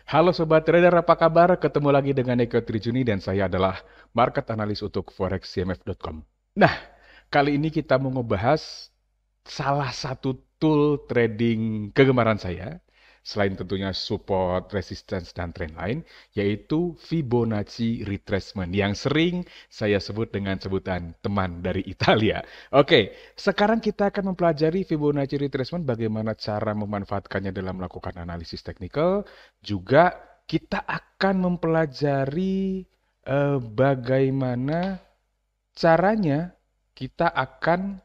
Halo Sobat Trader, apa kabar? Ketemu lagi dengan Eko Trijuni dan saya adalah market analis untuk forexcmf.com. Nah, kali ini kita mau ngebahas salah satu tool trading kegemaran saya, selain tentunya support, resistance, dan trend line, yaitu Fibonacci Retracement, yang sering saya sebut dengan sebutan teman dari Italia. Oke, sekarang kita akan mempelajari Fibonacci Retracement, bagaimana cara memanfaatkannya dalam melakukan analisis teknikal. Juga kita akan mempelajari bagaimana caranya kita akan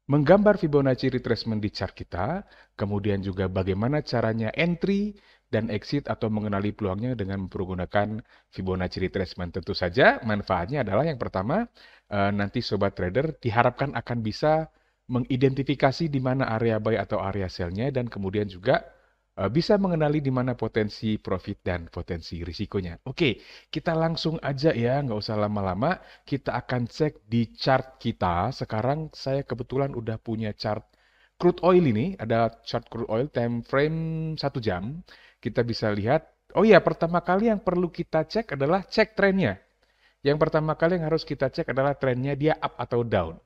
menggambar Fibonacci retracement di chart kita, kemudian juga bagaimana caranya entry dan exit atau mengenali peluangnya dengan menggunakan Fibonacci retracement. Tentu saja manfaatnya adalah yang pertama, nanti Sobat Trader diharapkan akan bisa mengidentifikasi di mana area buy atau area sell-nya dan kemudian juga bisa mengenali di mana potensi profit dan potensi risikonya. Oke, kita langsung aja ya, nggak usah lama-lama. Kita akan cek di chart kita. Sekarang saya kebetulan udah punya chart crude oil ini. Ada chart crude oil time frame 1 jam. Kita bisa lihat. Oh iya, pertama kali yang perlu kita cek adalah cek trennya. Yang pertama kali yang harus kita cek adalah trennya dia up atau down.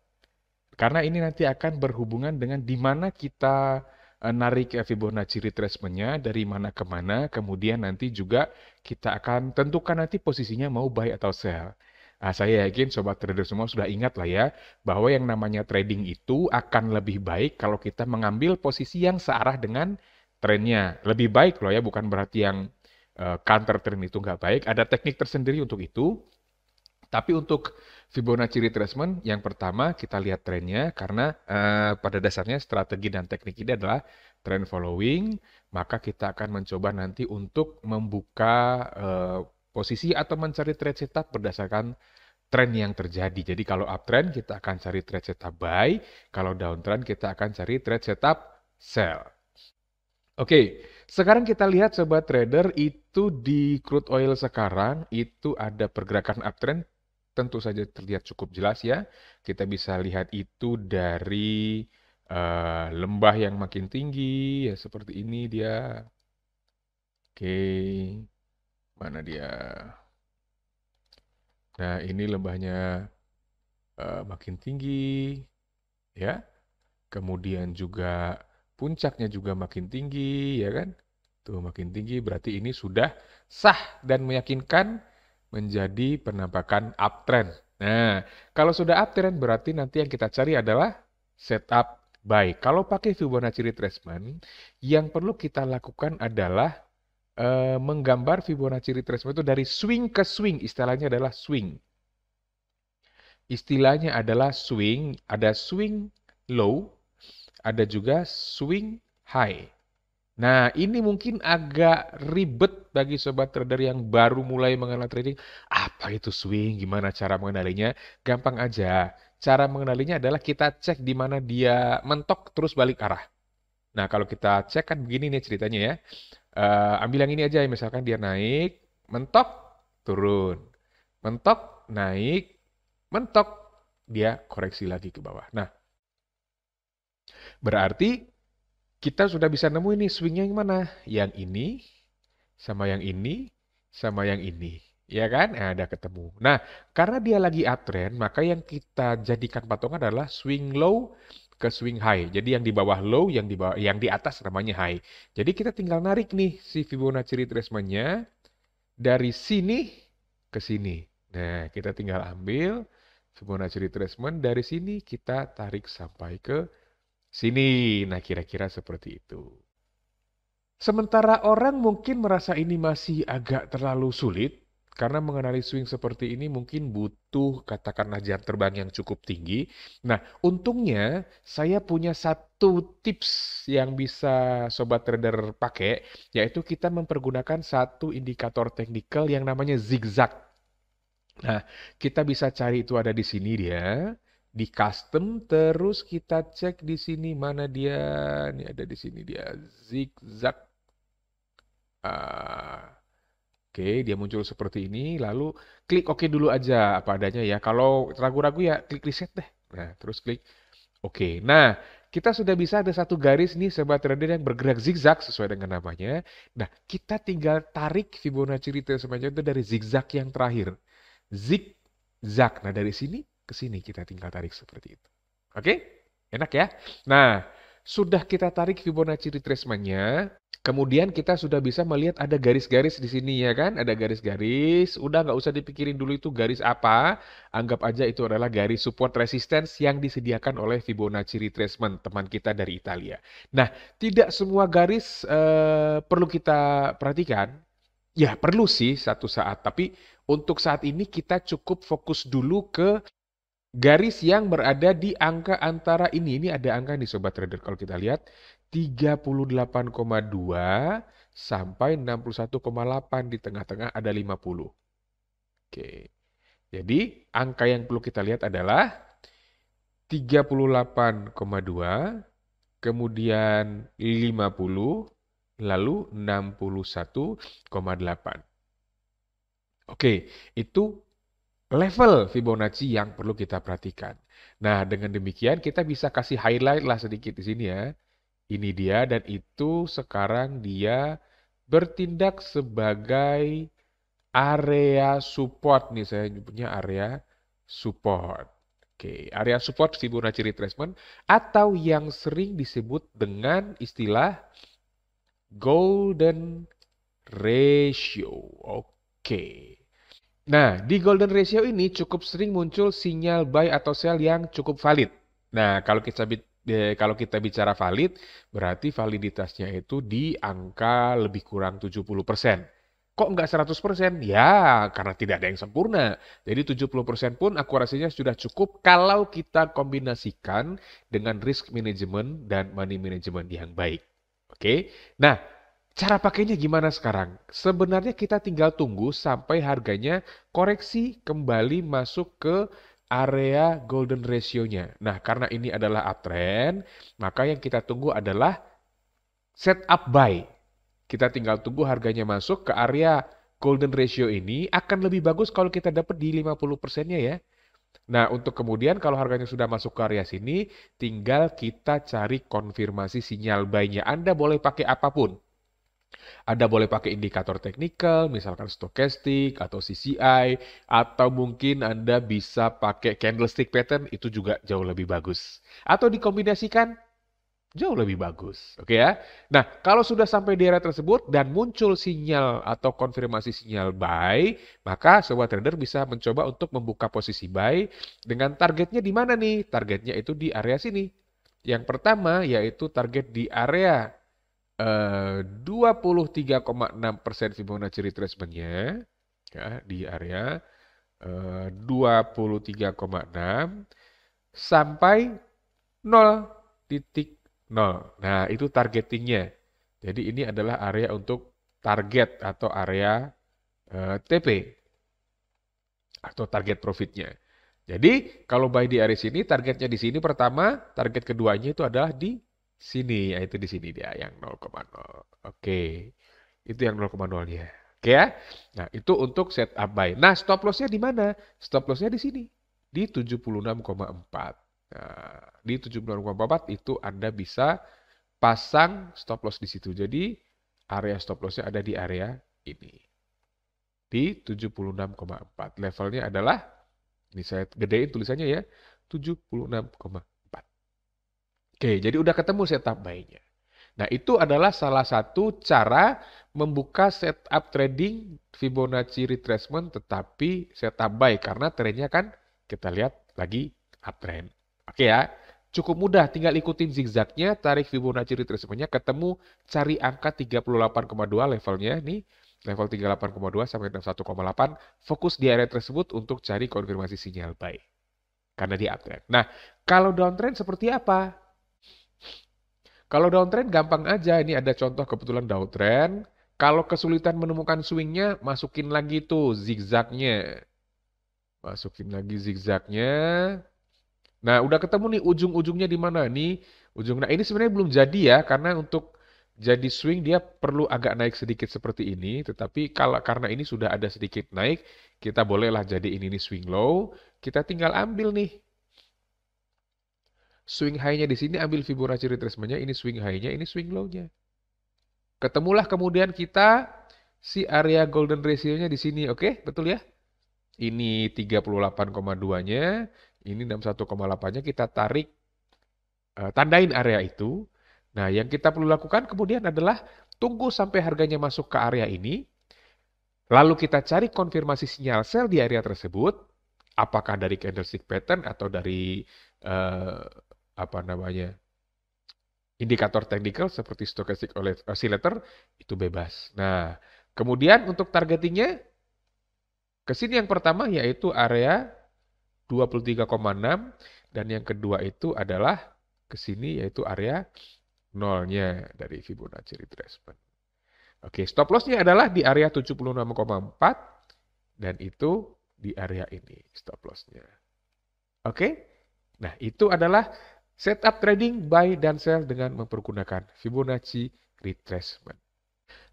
Karena ini nanti akan berhubungan dengan di mana kita narik Fibonacci retracement-nya, dari mana ke mana, kemudian nanti juga kita akan tentukan nanti posisinya mau buy atau sell. Nah, saya yakin Sobat Trader semua sudah ingat lah ya, bahwa yang namanya trading itu akan lebih baik kalau kita mengambil posisi yang searah dengan trennya. Lebih baik loh ya, bukan berarti yang counter trend itu nggak baik. Ada teknik tersendiri untuk itu. Tapi untuk Fibonacci retracement, yang pertama kita lihat trennya karena pada dasarnya strategi dan teknik ini adalah trend following, maka kita akan mencoba nanti untuk membuka posisi atau mencari trade setup berdasarkan tren yang terjadi. Jadi kalau uptrend kita akan cari trade setup buy, kalau downtrend kita akan cari trade setup sell. Oke, sekarang kita lihat Sobat Trader itu di crude oil sekarang itu ada pergerakan uptrend, tentu saja terlihat cukup jelas ya. Kita bisa lihat itu dari lembah yang makin tinggi ya seperti ini dia. Oke, mana dia? Nah, ini lembahnya makin tinggi ya. Kemudian juga puncaknya juga makin tinggi, ya kan? Tuh makin tinggi berarti ini sudah sah dan meyakinkan menjadi penampakan uptrend. Nah, kalau sudah uptrend berarti nanti yang kita cari adalah setup buy. Kalau pakai Fibonacci retracement, yang perlu kita lakukan adalah menggambar Fibonacci retracement itu dari swing ke swing. Istilahnya adalah swing. Istilahnya adalah swing, ada swing low, ada juga swing high. Nah, ini mungkin agak ribet bagi sobat trader yang baru mulai mengenal trading. Apa itu swing? Gimana cara mengenalinya? Gampang aja. Cara mengenalinya adalah kita cek di mana dia mentok terus balik arah. Nah, kalau kita cek kan begini nih ceritanya ya. Ambil yang ini aja, misalkan dia naik, mentok, turun. Mentok, naik, mentok, dia koreksi lagi ke bawah. Nah, berarti kita sudah bisa nemu ini swingnya yang mana? Yang ini, sama yang ini, sama yang ini. Ya kan? Nah, ada ketemu. Nah, karena dia lagi uptrend, maka yang kita jadikan patongan adalah swing low ke swing high. Jadi yang di bawah low, yang di atas namanya high. Jadi kita tinggal narik nih si Fibonacci retracement-nya dari sini ke sini. Nah, kita tinggal ambil Fibonacci retracement dari sini kita tarik sampai ke sini. Nah, kira-kira seperti itu. Sementara orang mungkin merasa ini masih agak terlalu sulit, karena mengenali swing seperti ini mungkin butuh katakanlah jam terbang yang cukup tinggi. Nah, untungnya saya punya satu tips yang bisa sobat trader pakai, yaitu kita mempergunakan satu indikator teknikal yang namanya zigzag. Nah, kita bisa cari itu ada di sini dia, di custom, terus kita cek di sini mana dia, ini ada di sini dia, zigzag. Ah, oke, dia muncul seperti ini, lalu klik oke dulu aja apa adanya ya. Kalau ragu-ragu ya klik reset deh. Nah, terus klik oke. Nah, kita sudah bisa ada satu garis nih Sobat Trader yang bergerak zigzag sesuai dengan namanya. Nah, kita tinggal tarik Fibonacci retracement-nya itu dari zigzag yang terakhir. Zigzag. Nah, dari sini ke sini kita tinggal tarik seperti itu. Oke? Enak ya? Nah, sudah kita tarik Fibonacci retracement-nya, kemudian kita sudah bisa melihat ada garis-garis di sini ya kan? Ada garis-garis. Udah nggak usah dipikirin dulu itu garis apa. Anggap aja itu adalah garis support resistance yang disediakan oleh Fibonacci retracement, teman kita dari Italia. Nah, tidak semua garis perlu kita perhatikan. Ya, perlu sih satu saat. Tapi untuk saat ini kita cukup fokus dulu ke garis yang berada di angka antara ini. Ini ada angka nih Sobat Trader. Kalau kita lihat 38,2 sampai 61,8 di tengah-tengah ada 50. Oke. Jadi angka yang perlu kita lihat adalah 38,2, kemudian 50, lalu 61,8. Oke, itu level Fibonacci yang perlu kita perhatikan. Nah, dengan demikian kita bisa kasih highlight lah sedikit di sini ya. Ini dia dan itu sekarang dia bertindak sebagai area support nih, saya nyebutnya area support. Oke, area support Fibonacci retracement atau yang sering disebut dengan istilah golden ratio. Oke. Nah, di golden ratio ini cukup sering muncul sinyal buy atau sell yang cukup valid. Nah, kalau kita bicara valid, berarti validitasnya itu di angka lebih kurang 70%. Kok nggak 100%? Ya, karena tidak ada yang sempurna. Jadi 70% pun akurasinya sudah cukup kalau kita kombinasikan dengan risk management dan money management yang baik. Oke. Nah, cara pakainya gimana sekarang? Sebenarnya kita tinggal tunggu sampai harganya koreksi kembali masuk ke area golden ratio-nya. Nah, karena ini adalah uptrend, maka yang kita tunggu adalah setup buy. Kita tinggal tunggu harganya masuk ke area golden ratio ini. Akan lebih bagus kalau kita dapat di 50%-nya ya. Nah, untuk kemudian kalau harganya sudah masuk ke area sini, tinggal kita cari konfirmasi sinyal buy-nya. Anda boleh pakai apapun. Anda boleh pakai indikator teknikal, misalkan stokastik atau CCI, atau mungkin Anda bisa pakai candlestick pattern, itu juga jauh lebih bagus. Atau dikombinasikan, jauh lebih bagus. Oke ya. Nah, kalau sudah sampai di area tersebut dan muncul sinyal atau konfirmasi sinyal buy, maka Sobat Trader bisa mencoba untuk membuka posisi buy dengan targetnya di mana nih? Targetnya itu di area sini. Yang pertama yaitu target di area 23,6% Fibonacci retracement-nya ya, di area 23,6 sampai 0,0. Nah, itu targetingnya. Jadi ini adalah area untuk target atau area TP atau target profitnya. Jadi kalau buy di area sini, targetnya di sini pertama, target keduanya itu adalah di sini, yaitu di sini dia yang 0,0. Oke, itu yang 0,0 ya. Oke ya. Nah, itu untuk setup buy. Nah, stop loss-nya di mana? Stop loss-nya di sini, di 76,4. Nah, di 76,4 itu Anda bisa pasang stop loss di situ. Jadi, area stop loss-nya ada di area ini. Di 76,4. Levelnya adalah, ini saya gedein tulisannya ya, 76,4. Oke, jadi udah ketemu setup buy-nya. Nah, itu adalah salah satu cara membuka setup trading Fibonacci retracement tetapi setup buy karena trennya kan kita lihat lagi uptrend. Oke ya, cukup mudah tinggal ikutin zigzagnya, tarik Fibonacci retracement-nya, ketemu cari angka 38,2 levelnya nih, level 38,2 sampai 61,8, fokus di area tersebut untuk cari konfirmasi sinyal buy. Karena di uptrend. Nah, kalau downtrend seperti apa? Kalau downtrend gampang aja, ini ada contoh kebetulan downtrend. Kalau kesulitan menemukan swingnya, masukin lagi tuh zigzagnya. Masukin lagi zigzagnya. Nah, udah ketemu nih ujung-ujungnya di mana nih? Nah, ini sebenarnya belum jadi ya, karena untuk jadi swing dia perlu agak naik sedikit seperti ini. Tetapi karena ini sudah ada sedikit naik, kita bolehlah jadi ini nih swing low. Kita tinggal ambil nih Swing high-nya di sini ambil Fibonacci retracement-nya, ini swing high-nya, ini swing low-nya. Ketemulah kemudian kita si area golden ratio-nya di sini, oke? Betul ya? Ini 38,2-nya, ini 61,8-nya, kita tarik, tandain area itu. Nah, yang kita perlu lakukan kemudian adalah tunggu sampai harganya masuk ke area ini, lalu kita cari konfirmasi sinyal sell di area tersebut, apakah dari candlestick pattern atau dari indikator teknikal seperti stochastic oscillator, itu bebas. Nah, kemudian untuk targetingnya ke sini yang pertama yaitu area 23,6 dan yang kedua itu adalah ke sini yaitu area 0-nya dari Fibonacci retracement. Oke, stop loss-nya adalah di area 76,4 dan itu di area ini stop loss-nya. Oke? Nah, itu adalah setup trading buy dan sell dengan mempergunakan Fibonacci retracement.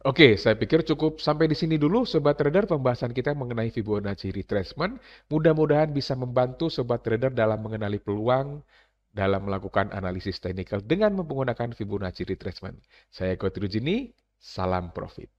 Oke, saya pikir cukup sampai di sini dulu Sobat Trader pembahasan kita mengenai Fibonacci retracement. Mudah-mudahan bisa membantu Sobat Trader dalam mengenali peluang dalam melakukan analisis teknikal dengan menggunakan Fibonacci retracement. Saya Eko Trujini, salam profit.